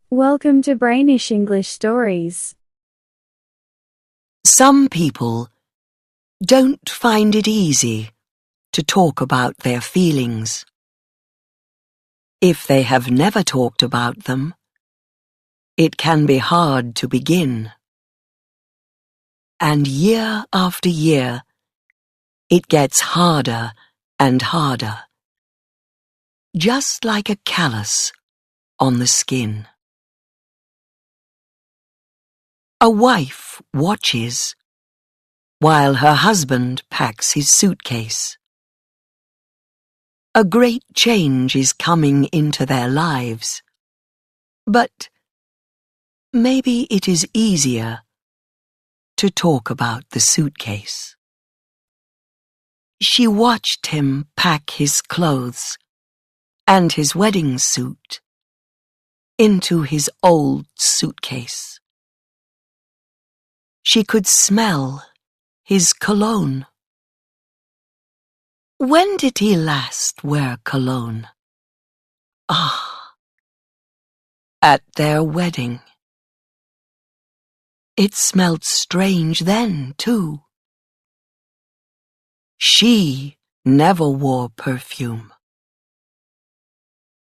Welcome to Brainish English Stories. Some people don't find it easy to talk about their feelings. If they have never talked about them, it can be hard to begin. And year after year, it gets harder and harder, just like a callus on the skin. A wife watches while her husband packs his suitcase. A great change is coming into their lives, but maybe it is easier to talk about the suitcase. She watched him pack his clothes and his wedding suit into his old suitcase. She could smell his cologne. When did he last wear cologne? Ah, at their wedding. It smelled strange then, too. She never wore perfume.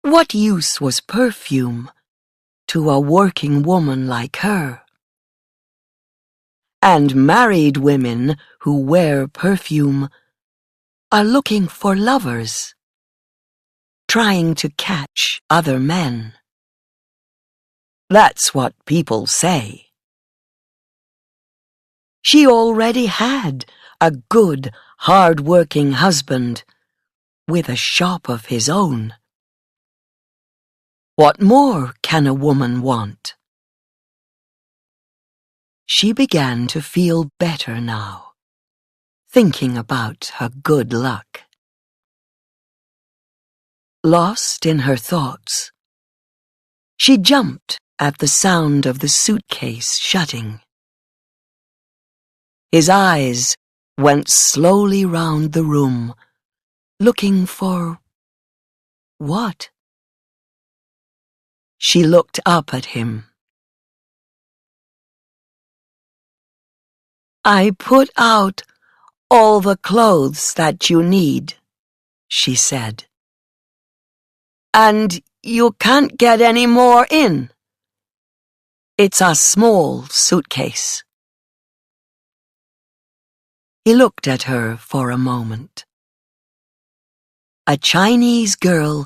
What use was perfume to a working woman like her? And married women who wear perfume are looking for lovers, trying to catch other men. That's what people say. She already had a good, hard-working husband with a shop of his own. What more can a woman want? She began to feel better now, thinking about her good luck. Lost in her thoughts, she jumped at the sound of the suitcase shutting. His eyes went slowly round the room, looking for what? She looked up at him. "I put out all the clothes that you need," she said. "And you can't get any more in. It's a small suitcase." He looked at her for a moment. A Chinese girl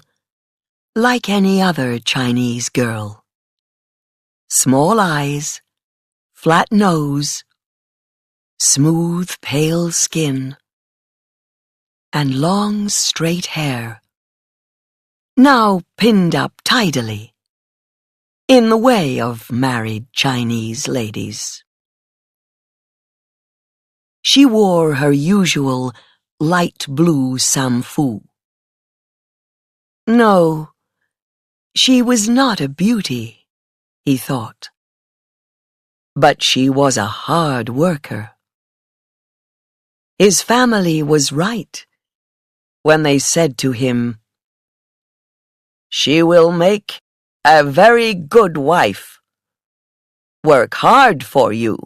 like any other Chinese girl. Small eyes, flat nose, smooth pale skin, and long straight hair, now pinned up tidily, in the way of married Chinese ladies. She wore her usual light blue samfu. No, she was not a beauty, he thought, but she was a hard worker. His family was right when they said to him, "She will make a very good wife, work hard for you,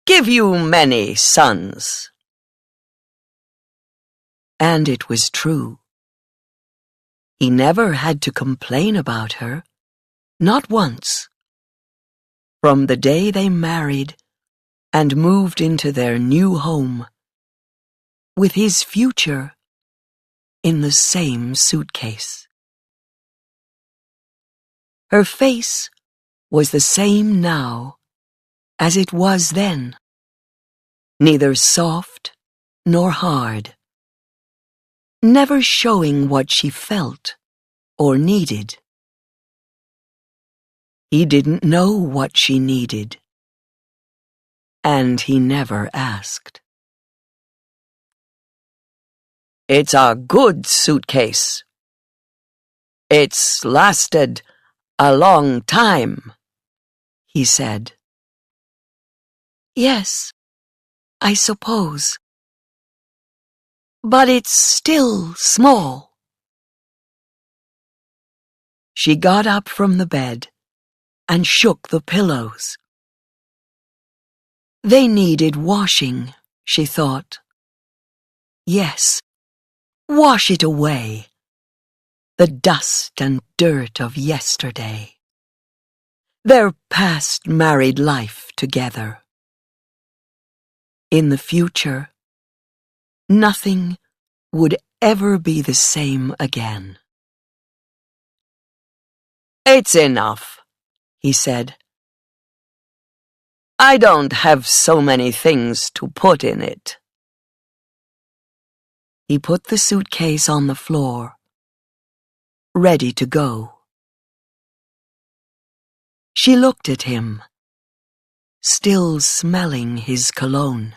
give you many sons." And it was true. He never had to complain about her, not once. From the day they married and moved into their new home, with his future in the same suitcase. Her face was the same now as it was then, neither soft nor hard, never showing what she felt or needed. He didn't know what she needed, and he never asked. "It's a good suitcase. It's lasted a long time," he said. "Yes, I suppose. But it's still small." She got up from the bed and shook the pillows. They needed washing, she thought. Yes, wash it away, the dust and dirt of yesterday. Their past married life together. In the future, nothing would ever be the same again. "It's enough," he said. "I don't have so many things to put in it." He put the suitcase on the floor, ready to go. She looked at him, still smelling his cologne.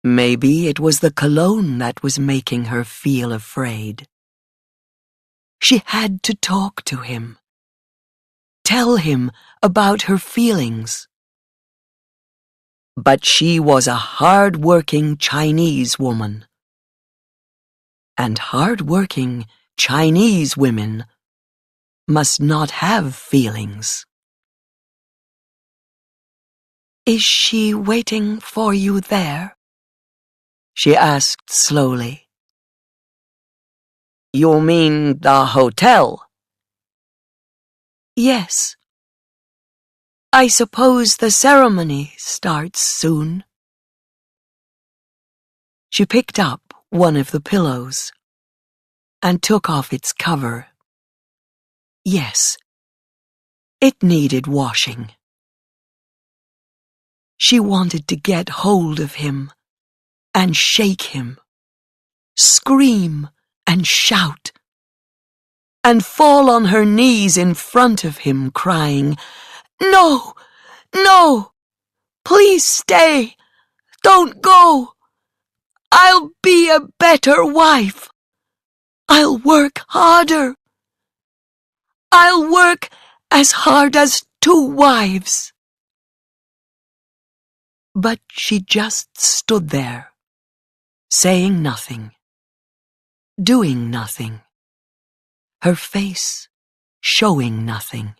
Maybe it was the cologne that was making her feel afraid. She had to talk to him, tell him about her feelings. But she was a hard-working Chinese woman. And hard-working Chinese women must not have feelings. "Is she waiting for you there?" she asked slowly. "You mean the hotel?" "Yes. I suppose the ceremony starts soon." She picked up one of the pillows and took off its cover. Yes, it needed washing. She wanted to get hold of him and shake him, scream and shout, and fall on her knees in front of him, crying, "No, no, please stay, don't go. I'll be a better wife. I'll work harder. I'll work as hard as 2 wives." But she just stood there, saying nothing, doing nothing, her face showing nothing.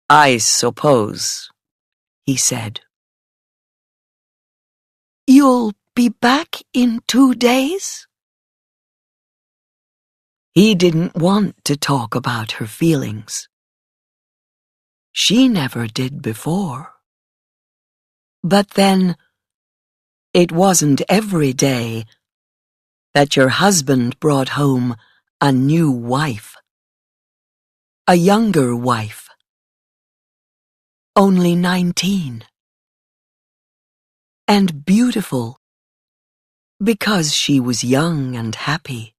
"I suppose," he said. "You'll be back in 2 days?" He didn't want to talk about her feelings. She never did before. But then, it wasn't every day that your husband brought home a new wife, a younger wife, only 19, and beautiful because she was young and happy,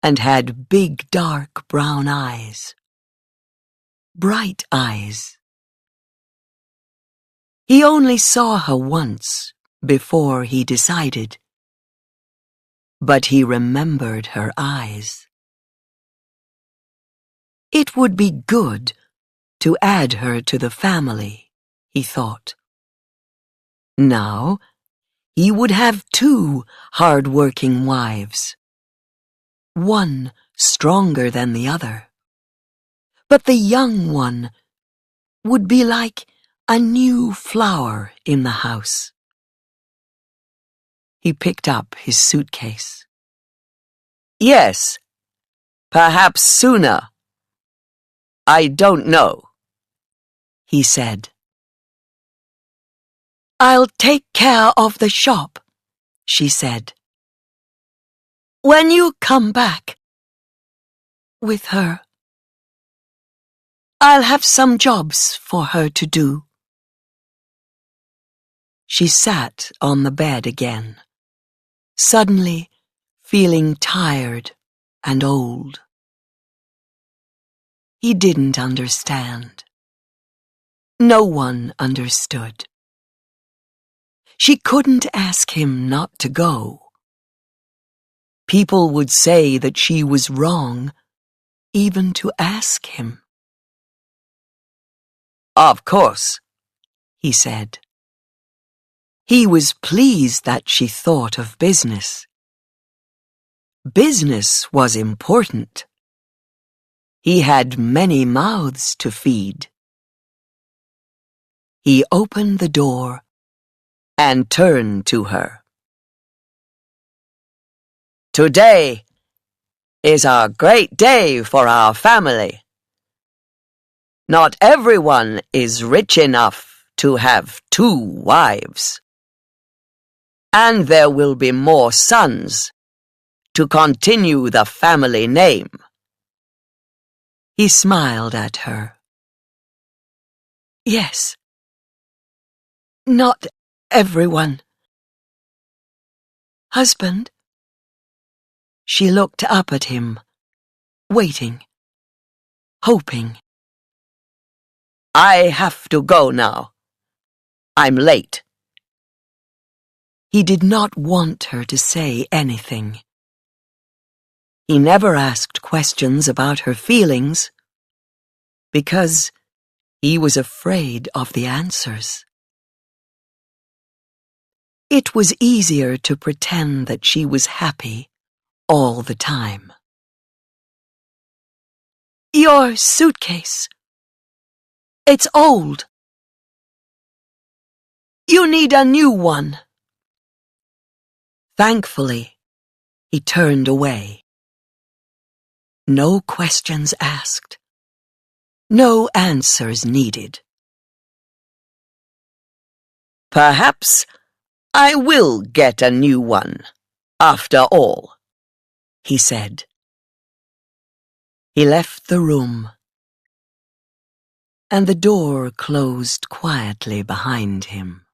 and had big dark brown eyes, bright eyes. He only saw her once before he decided, but he remembered her eyes. It would be good to add her to the family, he thought. Now, he would have 2 hard-working wives, one stronger than the other. But the young one would be like a new flower in the house. He picked up his suitcase. "Yes, perhaps sooner. I don't know," he said. "I'll take care of the shop," she said. "When you come back with her, I'll have some jobs for her to do." She sat on the bed again, suddenly feeling tired and old. He didn't understand. No one understood. She couldn't ask him not to go. People would say that she was wrong even to ask him. "Of course," he said. He was pleased that she thought of business. Business was important. He had many mouths to feed. He opened the door and turned to her. "Today is a great day for our family. Not everyone is rich enough to have 2 wives. And there will be more sons to continue the family name." He smiled at her. "Yes, not everyone." "Husband?" She looked up at him, waiting, hoping. "I have to go now. I'm late." He did not want her to say anything. He never asked questions about her feelings because he was afraid of the answers. It was easier to pretend that she was happy all the time. "Your suitcase. It's old. You need a new one." Thankfully, he turned away. No questions asked. No answers needed. "Perhaps I will get a new one, after all," he said. He left the room, and the door closed quietly behind him.